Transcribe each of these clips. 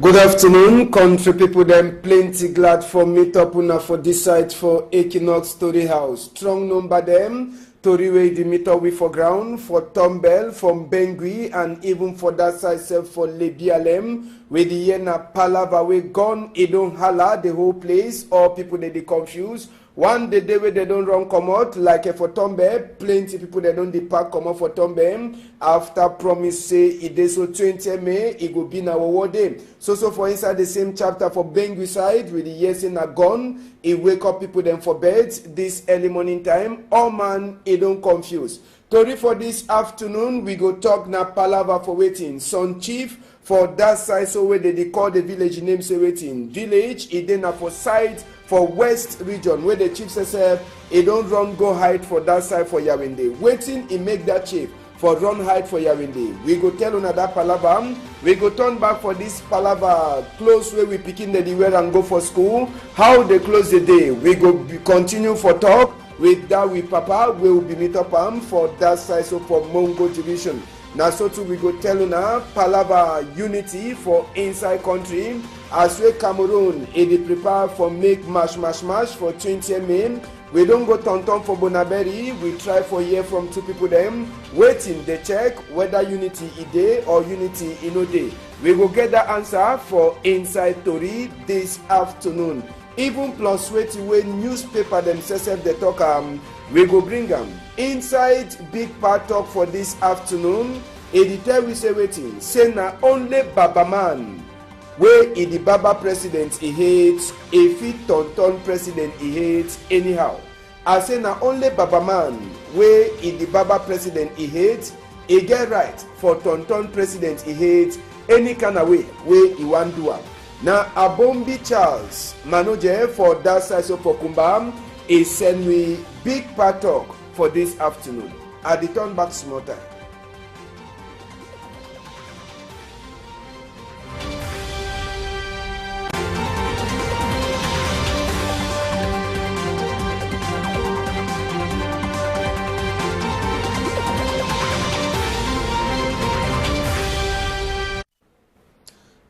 Good afternoon, country people. Them plenty glad for meet up una for this site for Equinox Story House. Strong number them Tori way the meet up with for ground for Tombel from Bengui and even for that side self for Lebialem with the yena palava we gone it don't holla the whole place or people they confused. One the day where they don't run come out like for Tombe, plenty people they don't depart come out for Tombe after promise say it is so 20 May it will be now our day. So for inside the same chapter for Bengui side with the yes in a gun, it wake up people them for bed this early morning time. Oh man, it don't confuse. Tori for this afternoon we go talk na palava for waiting. Son chief for that side so where they call the village name say waiting. Village it then for side for west region where the chief says he don't run go hide for that side for Yawinde. Waiting he make that chief for run hide for Yawinde. We go tell on that palava. We go turn back for this palava close where we picking the way and go for school. How they close the day. We go continue for talk with that with Papa. We will be meet up for that side so for Mongo division. Now so too we go tell una palava unity for inside country. As we Cameroon, it prepare for make mash for 20 May. We don't go turn for Bonaberi. We try for hear from two people them. Waiting they check whether unity is there or unity is no day. We go get the answer for inside Tori this afternoon. Even plus waiting when newspaper themselves they talk we go bring them inside big part talk for this afternoon. Editor we say waiting say na only Baba man where in the Baba president he hates, a fit tonton president he hates anyhow. I say na only Baba man where in the Baba president he hates, he get right for tonton president he hates any kind of way where he want do am. Now Abombi Charles manager for that side of Pokumbam is send me big part talk for this afternoon. I return back small time.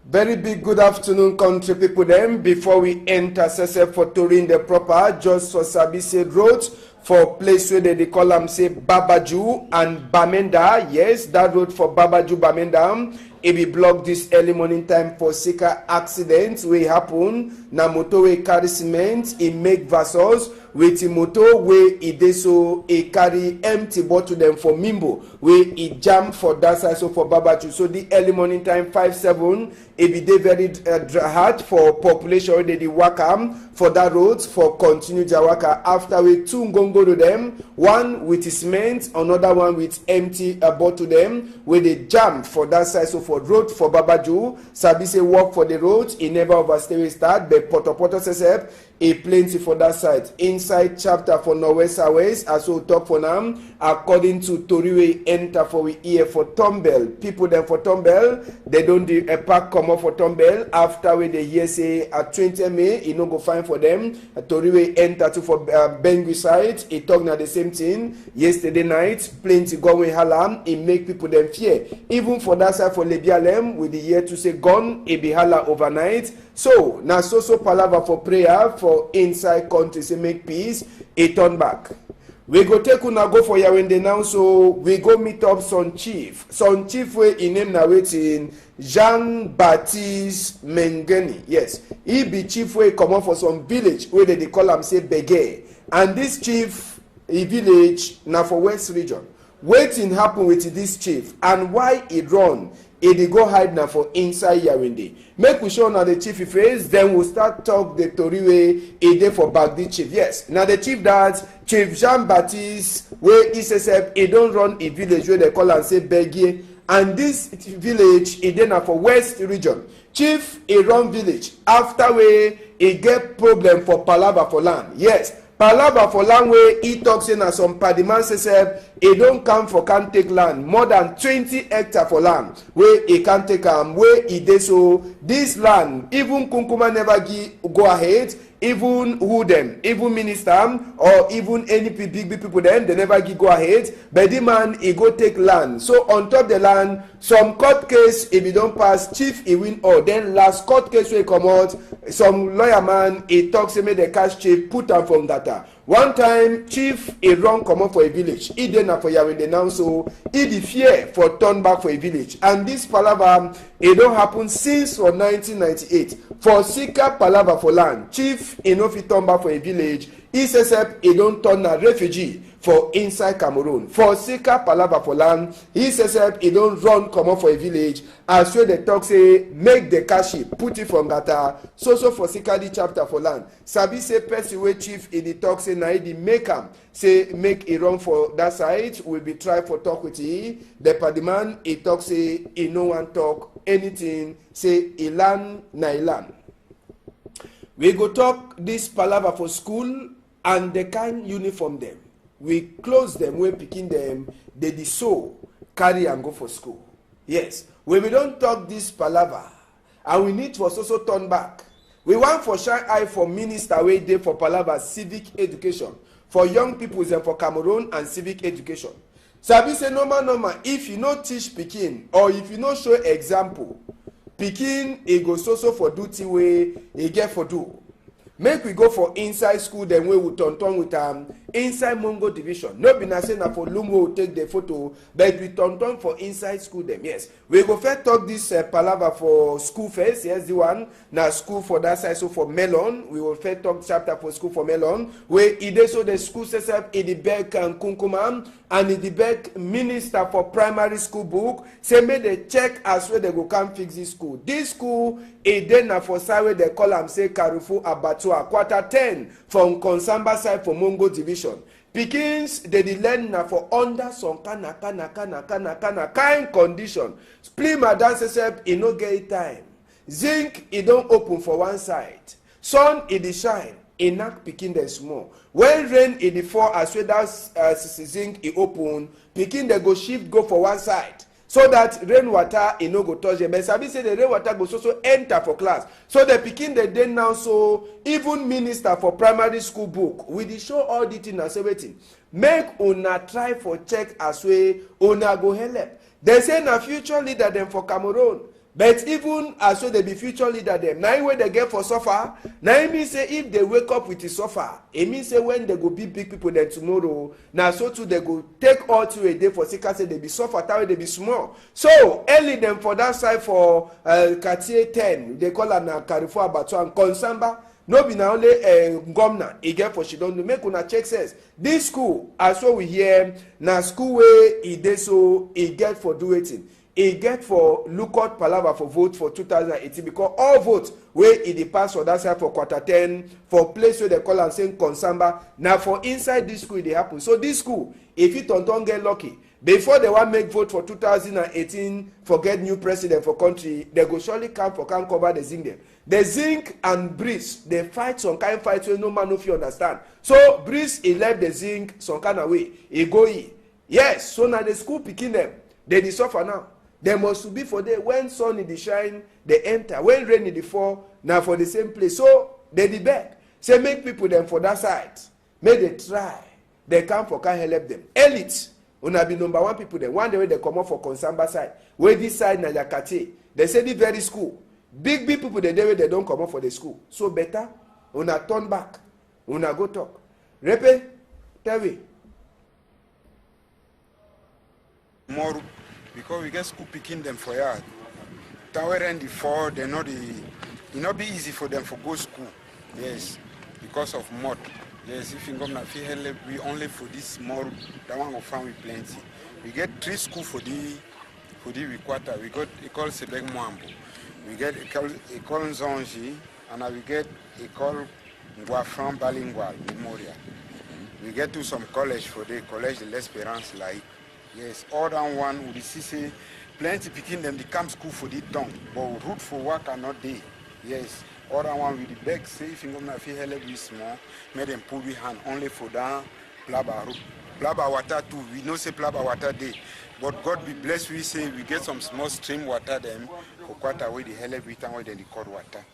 Very big good afternoon, country people. Them before we enter Sese for touring the proper, just for Sabise Road for place where they call them say Babaju and Bamenda. Yes, that road for Babaju Bamenda. It be blocked this early morning time for Sika accidents will happen. Na motor we carry cement, it make vessels with the motor where it is so it carry empty bottle them for Mimbo where it jam for that side so for Babaju. So the early morning time 5-7 it be dey very hard for population where they work for that road for continue Jawaka after we two gongo to them, one with cement, another one with empty bottle them where they jam for that side so for road for Babaju. Sabi say walk for the road, it never overstay we start, but Poto says a plenty for that side. Inside chapter for Northwest West, as we talk for now, according to Toriwe enter for we here for Tombel. People them for Tombel, they don't do a pack come up for Tombel after we they hear say at 20 May, it no go fine for them. Toriwe enter to for Bengui side, it talk now the same thing. Yesterday night, plenty going halam, it make people them fear. Even for that side for Lebialem, with the year to say gone, it be hala overnight. So now so palava for prayer for inside country say make peace, it turn back. We go take una go for Yawinde now, so we go meet up son chief. Son chief where in name now waiting Jean-Baptiste Mengeni. Yes, he be chief where come up for some village where they call him say Bege. And this chief village now for West region. Waiting happen with this chief and why it run. It go hide now for inside Yawinde. Make we show now the chief face, then we'll start talk the Toriwe a day for back the chief. Yes, now the chief that Chief Jean-Baptiste where he says he don't run a village where they call and say Begie, and this village is then for West region. Chief a run village after where he get problem for palava for land. Yes. Palava for land where he talks in as some padiman says he don't come for can't take land more than 20 hectares for land where he can't take where he did so this land even Kunkuma never go ahead even who them, even minister or even any big people them, they never go ahead. But the man he go take land. So on top the land, some court case if he don't pass, chief he win all. Then last court case will come out. Some lawyer man he talks make the cash chief put am from data. One time chief he run comot for a village. He dey na for Yawende now, so he the fear for turn back for a village. And this palava it don't happen since for 1998. For Sika palava for land, chief he no fit turn back for a village. He says he don't turn a refugee for inside Cameroon. For Sika palava for land, he says he don't run comot for a village. As well the talk say make the cash put it from gata. So for Sika the chapter for land. Sabi say person wey chief in the talk say na he the make am say make a run for that side. Will be try for talk with he. The padiman he talk say he no one talk anything. Say he land na he land. We go talk this palava for school and the kind uniform them. We close them, we picking them, they the so carry and go for school. Yes, when we don't talk this palava, and we need for also turn back. We want for shine eye for minister way day for palava civic education for young people and for Cameroon and civic education. Sabi say normal, if you no teach Pikin or if you no show example, Pikin he go so for duty way he get for do. Make we go for inside school, then we will turn with inside Mongo division. No be na say na for Lumo will take the photo, but we turn for inside school them. Yes, we go first talk this palava for school first. Yes, the one na school for that side. So for Melon, we will first talk chapter for school for Melon. Where it so the school says up in the back and Kunkumam and in the back minister for primary school book say make they check as well they go come fix this school. This school it then na for side where they call am say Carrefour Abatua quarter 10 from Konsamba side for Mongo division. Pikins they learn na for under some kind condition. Splima dances up e no get time. Zinc e don't open for one side. Sun e dey shine. E knack pikin dey small. When rain e dey fall as well that zinc e open, pikin dey go shift go for one side. So that rain water e no go touch them. But sabi say the rain water go so enter for class. So the pikin they dey now so even minister for primary school book we dey show all the thing and say wetin make una try for check as way una go help. They say na future leader them for Cameroon. But even as so they be future leader them, now when they get for suffer, now it means say if they wake up with the suffer, it means say when they go be big people then tomorrow, now so too they go take all to a day for Sika say they be suffer, that they be small. So early them for that side for Cartier 10, they call her Carrefour Abatua and Konsamba. No be na only governor e get for she don't make una check says this school as what we hear na school where e dey so e get for do wetin. E get for lookout palava for vote for 2018 because all votes wey e dey pass for that side for quarter 10 for place wey they call am saying Konsamba na for inside this school e dey happen. So this school if it don't get lucky before they want make vote for 2018 for get new president for country, they go surely come cover the zinc them. The zinc and Breeze they fight some kind fight wey no man no fit understand. So Breeze he left the zinc some kind of way he go in. Yes, so now the school picking them they dey suffer now. They must be for there when sun in the shine, they enter. When rain in the fall, now for the same place. So they the beg. Say make people them for that side. Make they try. They come for can help them. Elite, una be number one people them. One day when they come up for Konsamba side. Where this side na Yakate. They say the very school. Big people the day where they don't come up for the school. So better, una turn back. Una go talk. Repe, tell me. More. Because we get school picking them for yard. Tower and the fall, they know it not be easy for them for go school. Yes, because of mud. Yes, if you come to help, we only for this small, that one of farm we plenty. We get 3 school for the quarter. We got École Sebek Mwambo. We get École Nzonji, and we get École Nguafran Bilingual Memorial. We get to some college for the Collège de l'Espérance like. Yes, all down one we see say plenty picking them they come school for the tongue, but root for work are not there. Yes, all down one with the beg say if you go na feel help we small, make them pull we hand only for down plaba root. Plaba water too, we know say plaba water day. But God be blessed we say we get some small stream water them for quite away the help we time where they record water.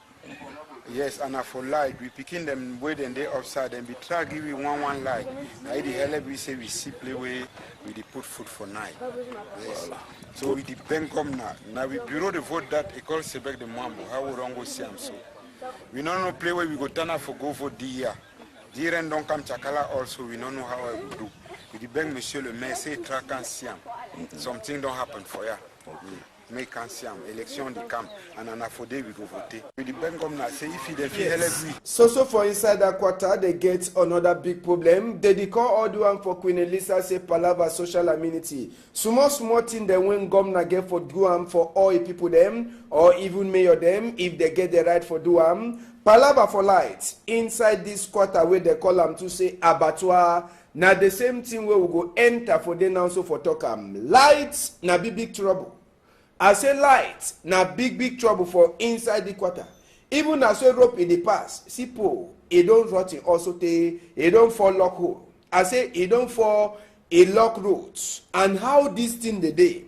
Yes, and for light, we picking them way then they upside and be try give we one light. Now the hell we say we simply way we dey put food for night. Yes. So we the Bengom now. Now we bureau the vote that it calls Sebek the Mambo. How we don't go see him so. We don't know play where we go turn up for go for the year. The year don't come Chakala also. We don't know how I will do. We the beg Monsieur le Maire say track and see him. Something don't happen for ya. Make can see him. Election they come and an affordable we go vote. We the Bengom now say if he the feel So for inside that quarter they get another big problem. They call all the one for Queen Elisa say palava social amenity. Small thing they when governor get for do for all people them or even mayor them if they get the right for do palava for light inside this quarter where they call them to say abattoir. Now the same thing where we go enter for them also for talk light na big trouble. I say light na big trouble for inside the quarter. Even as we rope in the past, sipo it don't rot in also it don't fall lock hole. I say it don't fall a lock roads. And how this thing the day?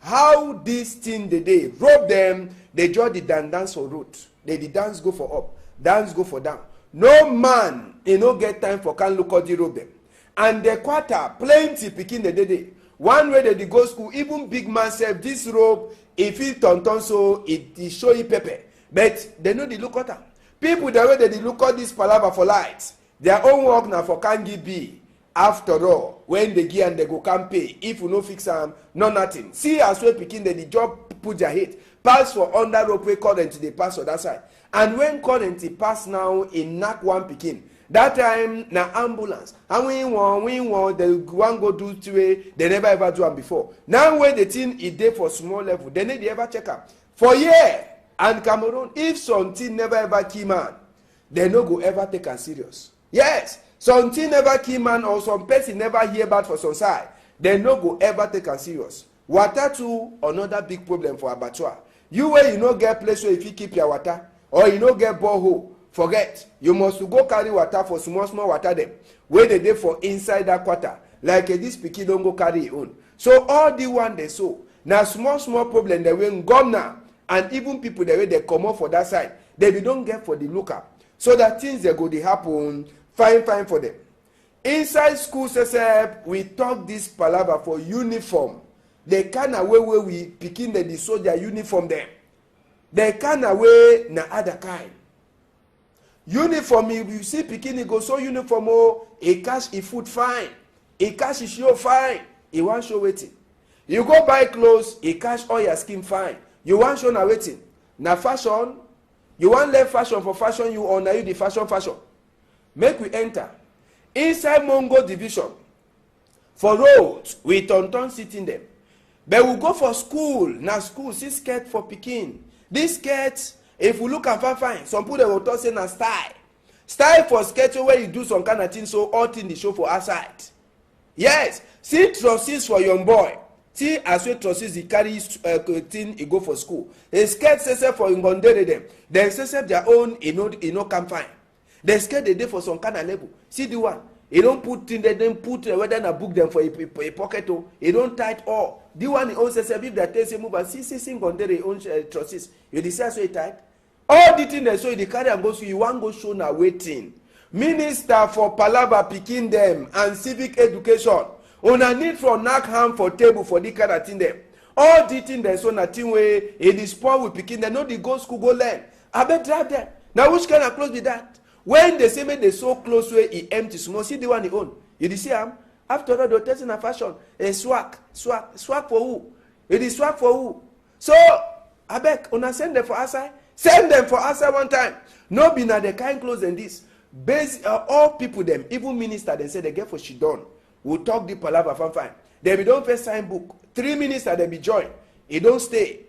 How this thing the day? Rope them, they draw the dance for road. They the dance go for up, dance go for down. No man, they no get time for can look at the rope them. And the quarter plenty picking the day. One way they go school, even big man self, this rope, if it turn so it show you pepper. But they know the look at them. People the way they look at this palava for light, their own work now for can give be. After all, when they give and they go can pay, if you no fix them, no nothing. See as well picking the job put their head, pass for under rope way current they pass on that side. And when current pass now in knock one picking. That time na ambulance and we want the one go do two way they never ever do am before. Now when the thing is there for small level they need to ever check am for year and Cameroon if something never ever kill man they no go ever take am serious. Yes, something never kill man or some person never hear bad for some side they no go ever take am serious. Water too another big problem for abattoir. You where you no get place where if you keep your water or you no get borehole. Forget, you must go carry water for small water them. Where they dey for inside that quarter. Like this pikin don't go carry own. So all the one they saw. Now small problem they will gone now. And even people the way they come up for that side. They don't get for the lookup. So that things they go they happen. Fine for them. Inside school we talk this palava for uniform. They kind of way we picking the soldier uniform them. They kind of way na other kind. Uniform, if you see Pikini go so uniform, he cash he food fine, he cash he show fine, he want show waiting. You go buy clothes, he cash all your skin fine. You want show na waiting. Na fashion, you want learn fashion for fashion, you or na you the fashion. Make we enter. Inside Mongo division, for roads, we turn sitting them. But we go for school, na school, see skirt for Pikin. This skirt, if we look at fine, some people will talk say na style for sketch where you do some kind of thing so all thing the show for outside. Yes, see trousers for young boy. See as well trousers he carry thing he go for school. A skirt say for ngondere them. Then say their own he no can fine. The skirt they dey for some kind of level. See the one. He don't put in they don't put whether na book them for a pocket o. He don't tight all. The one he own say if that take say move and see ngondere own trousers. You decide so he tight. All the things they show you, the carry and go so you want go show now waiting. Minister for palava picking them and civic education. Una need for knock hand for table for the kind of thing them. All the things they show na thing way it is poor with picking them. No the go school go learn. I bet drive them. Now which kind of clothes be that? When they say make they so close way he empty small. See the one he own. You see him? After all the testing a fashion. A swag for who? It is swag for who? So I bet una send them for outside. Send them for answer one time. No be na the kind clothes than this. All people them, even minister, they say they get for Shidon. We'll talk the palava fine. They be don't first sign book. 3 ministers they be join. It don't stay.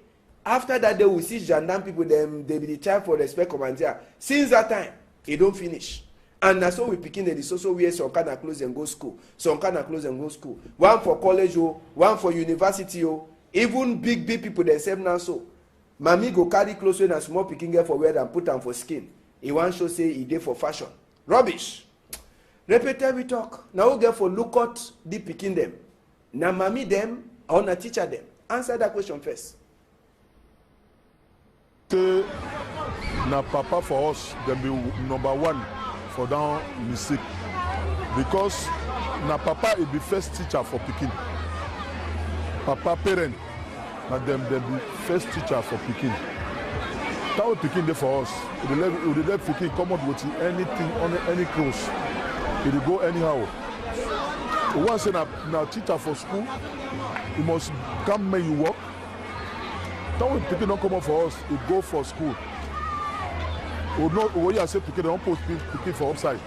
After that they will see gendarme people them they be the child for respect commander. Since that time, it don't finish. And that's why we picking the social wear some kind of clothes and go school. Some kind of clothes and go school. One for college, one for university. Even big people themselves now so. Mami go carry clothes when a small picking girl for wear and put them for skin. He want show say he dey for fashion. Rubbish. Repeat every talk. Now we get for look at the picking them. Na mami them or na teacher them. Answer that question first. Now Papa for us, them be number one for down mistake. Because now Papa is the first teacher for Pekin. Papa parent, now them be first teacher for Pekin. That was Pekin there for us. We let Pekin come out with anything on any clothes. It will go anyhow. Once now teacher for school, you must come when you work. That when Pekin don't come out for us, you go for school. Or not, or you say Pekin, they don't post Pekin for upside.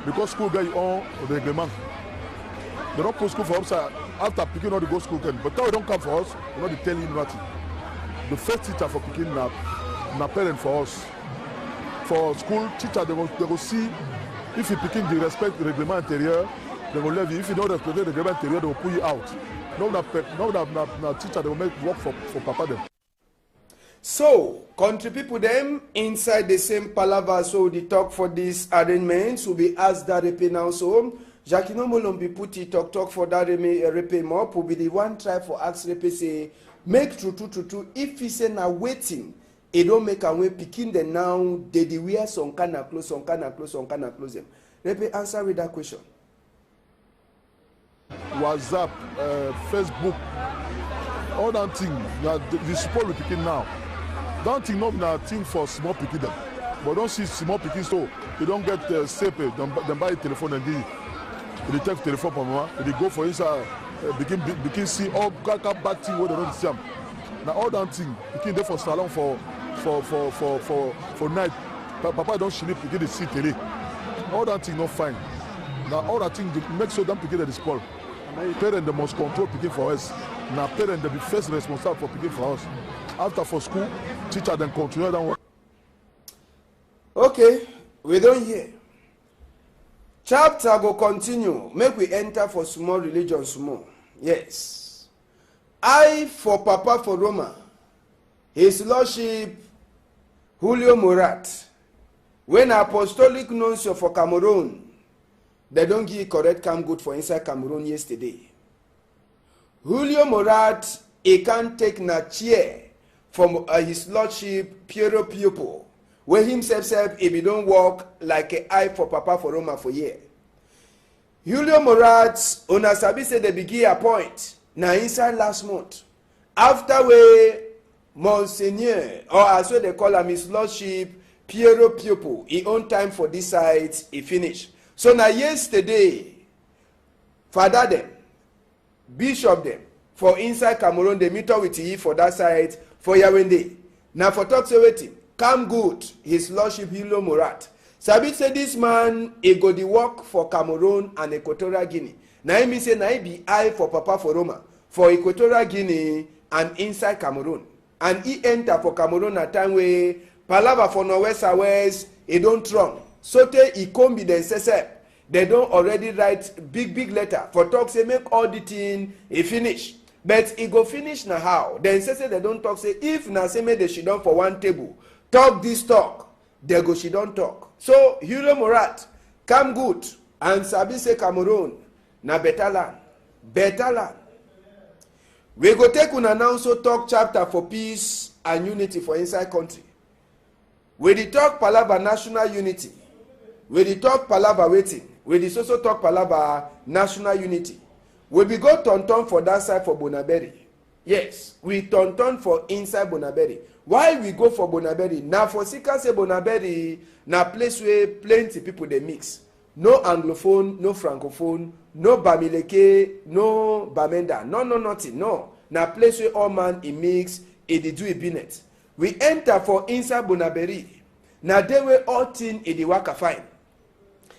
Because school guy on the reglement. They don't post school for upside after Pekin not to go school again. But now they don't come for us, we not tell him nothing. The first teacher for Pekin now parent for us. For school teacher, they will see if you Pekin the respect the reglement interior, they will leave you. If you don't respect the reglement interior, they will pull you out. Now that teacher, they will make work for Papa them. So, country people them inside the same palaver, so the talk for these arrangements will be asked that repair now. So, Jacquino Molombi put it talk for that repair more, will be the one try for ask repair say, make true, if he say now waiting, it don't make a way picking the now, they wear some kind of clothes, them. Repair answer with that question. WhatsApp, Facebook, all that thing, the support we picking now. Don't think not a thing for small picking them. But don't see small picking so you don't get safe, then buy a telephone and give you. They take telephone for mama, they go for inside, begin see all bad thing where they don't see them. Now all that thing, picking there for salon for night. Papa don't sleep, begin to see tele. All that thing not fine. Now all that thing make sure them picking at the spoil. Parents they must control picking for us. Now parents they be first responsible for picking for us. After for school, teacher then continue that work. Okay, we don't hear. Chapter go continue. Make we enter for small religion small. Yes. I for Papa for Roma. His Lordship Julio Murat. When apostolic nuncio for Cameroon, they don't give correct cam good for inside Cameroon yesterday. Julio Murat, he can't take na chair from his Lordship Piero Piopo, where himself said if he don't walk like an eye for Papa for Roma for year. Julio Murat, una sabi say they begin appoint na inside last month. After we Monseigneur, or as well they call him his Lordship Piero Piopo, he own time for this side, he finished. So now yesterday, Father them, Bishop them, for inside Cameroon, they meet up with he for that side for Yawende. Now for talk say waiting, come good, his Lordship Julio Murat. Sabi say this man, he go the work for Cameroon and Equatorial Guinea. Now he say now he be eye for Papa for Roma, for Equatorial Guinea and inside Cameroon. And he enter for Cameroon at time where Palava for Northwest, he don't wrong. Sote he come be the SSF. They don't already write big letter for talk say make all the thing he finish. But he go finish now how? Then say they don't talk say if na say make they sit down for one table, talk this talk, they go she don't talk. So Julio Murat come good and sabi say Cameroon na better land. We go take una now so talk chapter for peace and unity for inside country. We dey talk palava national unity. We dey talk palava waiting. We dey also talk palava national unity. We be go turn for that side for Bonaberi. Yes, we turn for inside Bonaberi. Why we go for Bonaberi? Now for Sika say Bonaberi na place where plenty people they mix. No Anglophone, no Francophone, no Bamileke, no Bamenda. No, nothing. No. Na place where all man he mix, he dey do a binet. We enter for inside Bonaberi. Na dey where all thing he dey waka fine.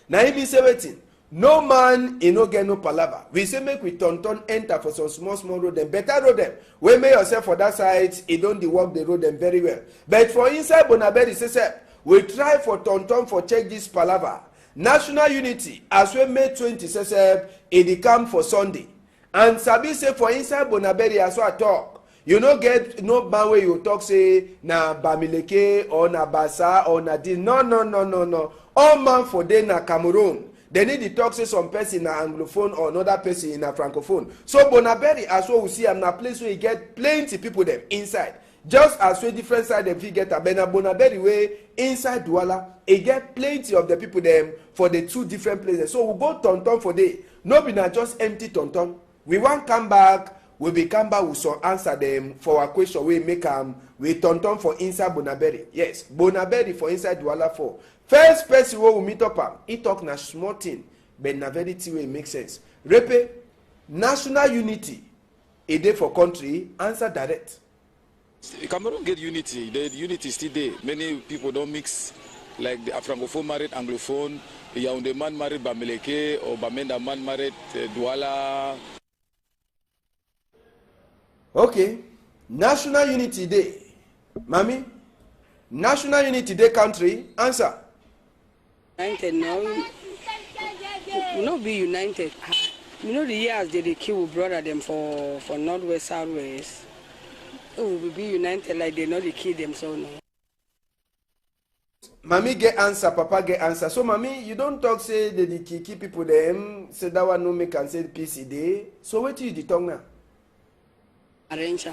Na him say wetin? No man he no get no palava. We say make we turn enter for some small road them. Better road them. We make yourself for that side, he don't dey work the road them very well. But for inside Bonaberi, say we try for turn for check this palava. National unity as we May 20 say it dey come for Sunday. And sabi say for inside Bonaberi as I talk, you no get no ban way you talk say na Bamileke or na Basa or na this. No. All man for day na Cameroon. They need to talk say some person na Anglophone or another person in a Francophone. So Bonaberi as well we see am na place where you get plenty people them inside. Just as we different side dem fit get am, na Bonaberi wey inside Douala, e get plenty of the people dem for the two different places. So we go tonton for day. No be na just empty tonton. We wan come back. We be come back with some answer them for our question. We make we tonton for inside Bonaberi. Yes, Bonaberi for inside Douala 4. First person we meet up am, he talk na small thing, but na very thing wey make sense. Repe, national unity, a day for country, answer direct. Cameroon get unity. The unity is still there. Many people don't mix, like the Francophone married Anglophone, the Yaoundé man married Bamileke, or Bamenda man married Douala. Okay, national unity day. Mami, national unity day country, answer. United now, we not be united. You know the years they kill brother them for Northwest, Southwest. We will be united like they know they kill them so no. Mami get answer, Papa get answer. So Mami, you don't talk say the key people them say that one no make and say peace day. So what is the tongue now? Arrange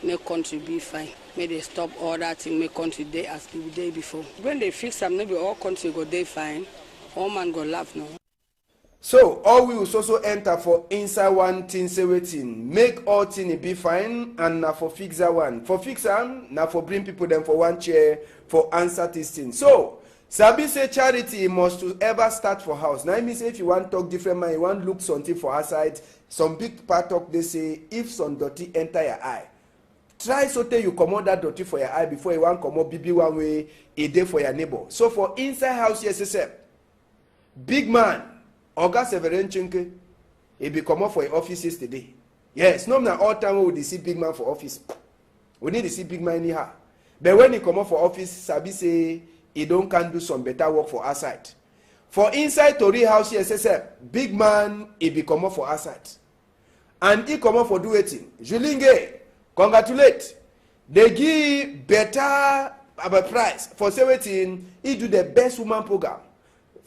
make country be fine. May they stop all that thing, make country day as the day before. When they fix them, maybe all country go day fine. All man go laugh now. So all we will also enter for inside one thing say waiting. Make all thing be fine and now for fix that one. For fix them, now for bring people them for one chair for answer this thing. So Sabi say charity must to ever start for house. Now I mean say if you want talk different man, you want look something for outside. Some big part talk they say if some dirty enter your eye, try so tell you comot that dirty for your eye before you want comot BB one way a day for your neighbor. So for inside house SSM, big man Oga Severin Chinke, he be comot for your office yesterday. Yes, no na all time we dey see big man for office. We need to see big man anyhow. But when he comot for office, Sabi say he don't can do some better work for outside. For inside Tori house SSM, big man he be comot for outside. And he comot for do wetin? Julinge, congratulate. They give better price for say wetin he do the best woman program.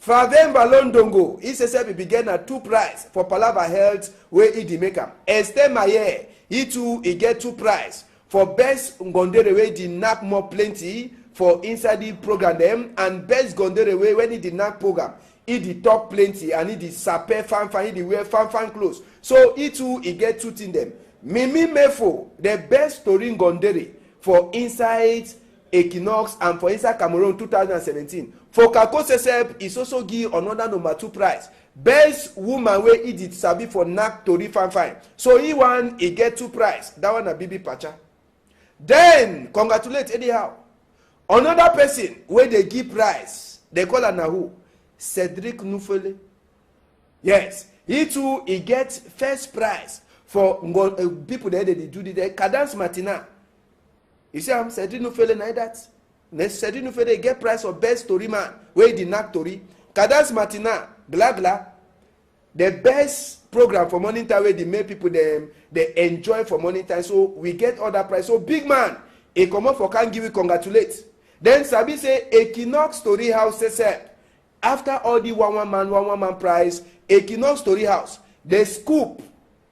Favem Balondongo, he says he began at 2 prize for Palava Health where he make am. Esther Maye, he too he get 2 prize for best Ngondere where he knack more plenty for inside the program them, and best Gondere way when he did not program he did talk plenty and he did sape fan he did wear fan clothes. So he too he get 2 things them. Mimi Mefo, the best story Gondere for inside Equinox and for inside Cameroon 2017. For Kako Sesep is also give another number 2 prize. Best woman where he did sabi for knack tori fan. So he won he get 2 prize. That one a Bibi Pacha. Then congratulate anyhow. Another person where they give prize, they call her Nahu, Cedric Nufele. Yes, he too he get first prize for people that they do the Cadence Martina. You see, I'm Cedric Nufele like that. Cedric Nufele get prize for best story man where the knack tori. Cadence Martina, Glagla, the best program for morning time where they make people they enjoy for morning time. So we get other prize. So big man, he come up for can give you congratulate. Then Sabi say Equinox Story House says after all the one man prize, Equinox Story House, the scoop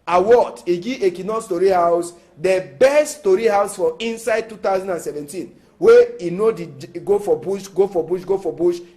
award, he give Equinox Story House the best story house for inside 2017. Where he know the go for bush,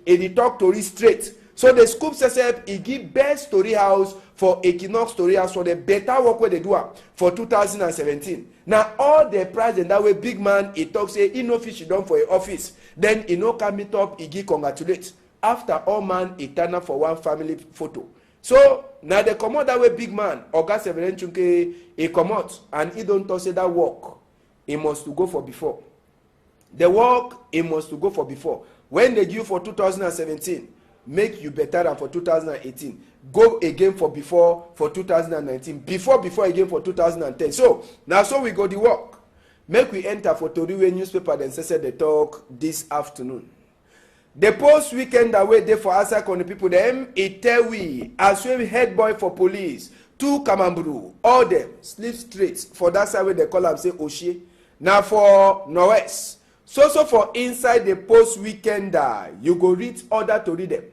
and he talk story straight. So the scoop says he give best story house for Equinox Story House for the better work where they do for 2017. Now all the prize and that way big man he talk say he no fish done for your office. Then he no come meet up, he give congratulate. After all man he turn up for one family photo. So now they come out that way big man Oga Severin Chunke he come out and he don't talk say that work he must to go for before. The work he must to go for before. When they give for 2017, make you better than for 2018. Go again for before for 2019. Before again for 2010. So now so we go the work. Make we enter for Toriwe newspaper then say the talk this afternoon. The post weekend away day for Asa on the people them it tell we as we head boy for police 2 Kamamburu all them sleep straight for that side where they call them say Oshie. Now for Norwest. So for inside the post weekend you go read order to read them.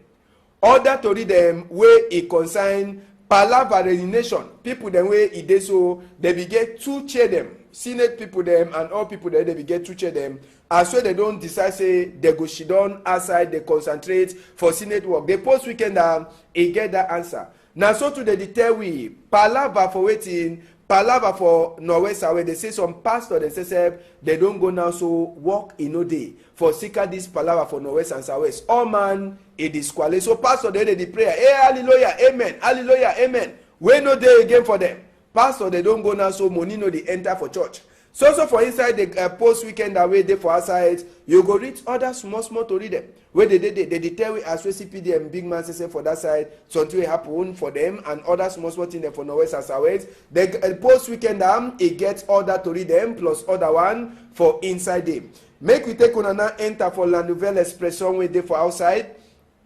Order to read them where it concern Palava nation. People them way it dey so they begin to cheer them. Senate people them and all people there, they be get to check them. As well they don't decide say they go sit down outside, they concentrate for Senate work. They post weekend they get that answer. Now so today they tell we palava for waiting, palava for Norwest away. They say some pastor they say they don't go now so work in no day for seeker this palava for Norwest and Southwest. All man it is quality. So pastor they the prayer. Hey hallelujah, amen, hallelujah, amen. We no day again for them. Pastor they don't go now so money no they enter for church. So for inside the post weekend away day for outside, you go read other small to read them. Where they tell we as we CPD and big man say for that side something will happen for them and other small thing there for Norwest and Southwest. The post weekend it gets other to read them plus other one for inside them. Make we take on now enter for La Nouvelle Expression way day for outside.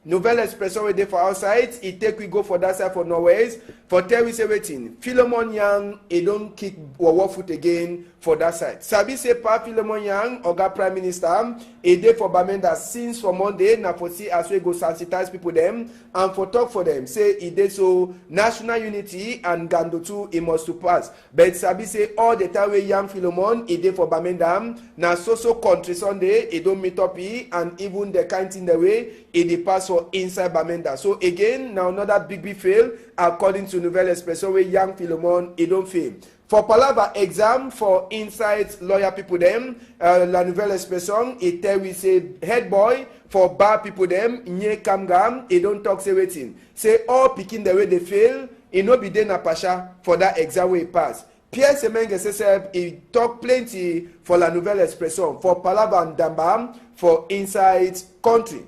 Nouvelle Expression way day for outside. It take we go for that side for Norwest. For tell we say waiting. Philemon Yang he don't kick Wawa foot again for that side. Sabi say pa Philemon Yang Oga Prime Minister a day for Bamenda since for Monday na for see as we go sensitize people them and for talk for them say it dey so national unity and Gando too it must to pass. But Sabi say all the time we Yang Philemon a day for Bamenda na so country Sunday it don't meet up and even the kind in the way it dey pass for inside Bamenda. So again now another big fail according to Nouvelle Expression where Yang Philemon it don't fail. For Palava exam for inside lawyer people them, La Nouvelle Expression, it tell we say head boy for bar people them, nye kamgam, it don't talk say waiting. Say all picking the way they fail, it no be dey na pasha for that exam way pass. Pierre Semenge says he talk plenty for La Nouvelle Expression, for Palava and Dambam, for inside country.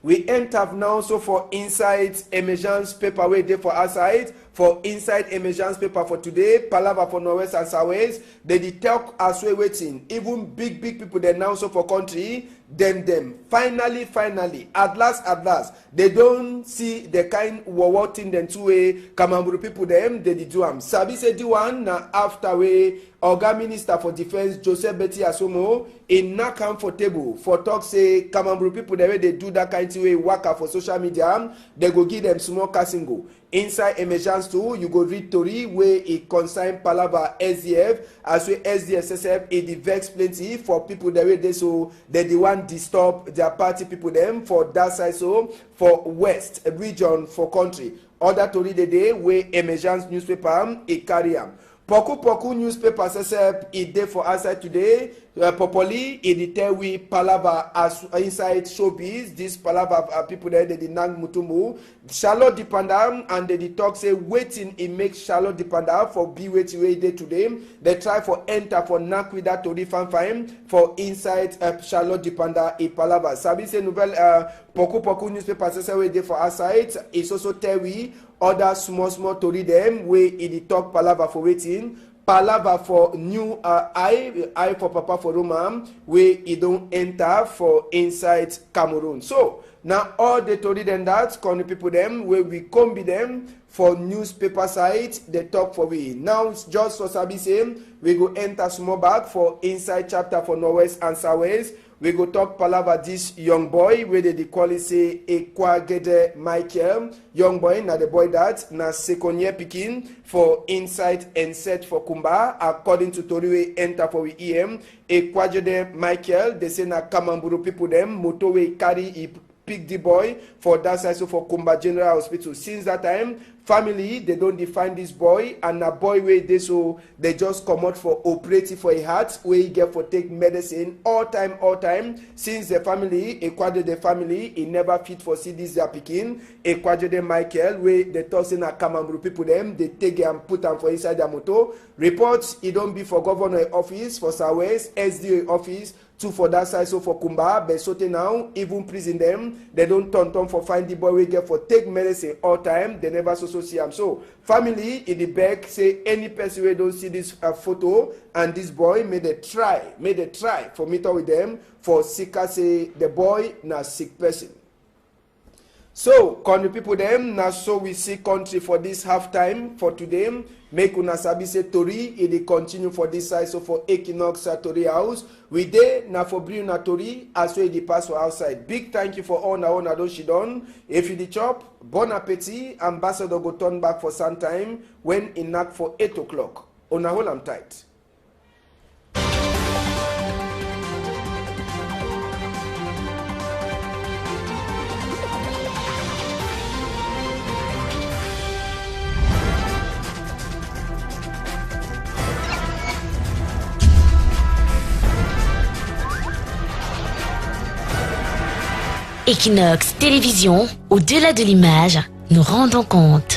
We enter now so for inside emergence paper way day for outside. For inside emergence paper for today, palava for Norwest and Southwest, they talk as we waiting. Even big people they now so for country, them. Finally, at last, they don't see the kind war thing them two way. Kamamburu people them they do am. Sabi say the one na after way. Oga Minister for Defense Joseph Betty Asomo in na comfortable for talk say Kamamburu people the way they do that kind of way worker for social media, they go give them small cassingo. Inside emergence too, you go read Tori where it concern Palava SDF as well SDSSF it vex plenty for people the way they so they the one disturb their party people them for that side so for west region for country. Other Tori the day where emergence newspaper it carry am. Poku newspaper says it day for outside today. Popoli it tell we palava as inside showbiz. This palava people there they nang mutumu. Charlotte Dipanda and they talk say waiting it makes Charlotte Dipanda for be waiting way day today. They try for enter for knock with that to the fan for inside Charlotte Dipanda a palava. Sabi say nouvelle Poku newspaper says we day for outside. It's also tell we other small to read them way in the talk palava for waiting. Palava for new I for Papa for Roma where it don't enter for inside Cameroon. So now all the to read them that country people them where we come be them for newspaper site they talk for we. Now it's just for Sabi say we go enter small back for inside chapter for Norwest and Southwest. We go talk palava this young boy where they call it say Ekwagede Michael. Young boy na the boy that na second year picking for inside and set for Kumba according to Toriwe enter for we EM. Ekwagede Michael they say na Kamamburu people them motorway carry pick the boy for that side so for Kumba General Hospital. Since that time family they don't define this boy and a boy way they so they just come out for operating for a heart where he get for take medicine all time since the family Ekwade the family he never fit for see this their pikin Ekwade the Michael where they talk say na Kamamburu people them they take and put them for inside their motor reports it don't be for governor office for Southwest SDA office two for that side so for Kumba but so now even prison them they don't turn for find the boy we get for take medicine all time they never so see him. So family in the back say any person we don't see this photo and this boy made a try for meet up with them for sicker say the boy na sick person. So country people them now so we see country for this halftime for today. Make una sabi say Tori it continue for this side so for Equinox Tori house. We dey na for bring na Tori as well the pass for outside. Big thank you for all na don she done. If you the chop, bon appetit. Ambassador go turn back for some time when in knock for 8 o'clock. Una hold am tight. Equinox Télévision, au-delà de l'image, nous rendons compte.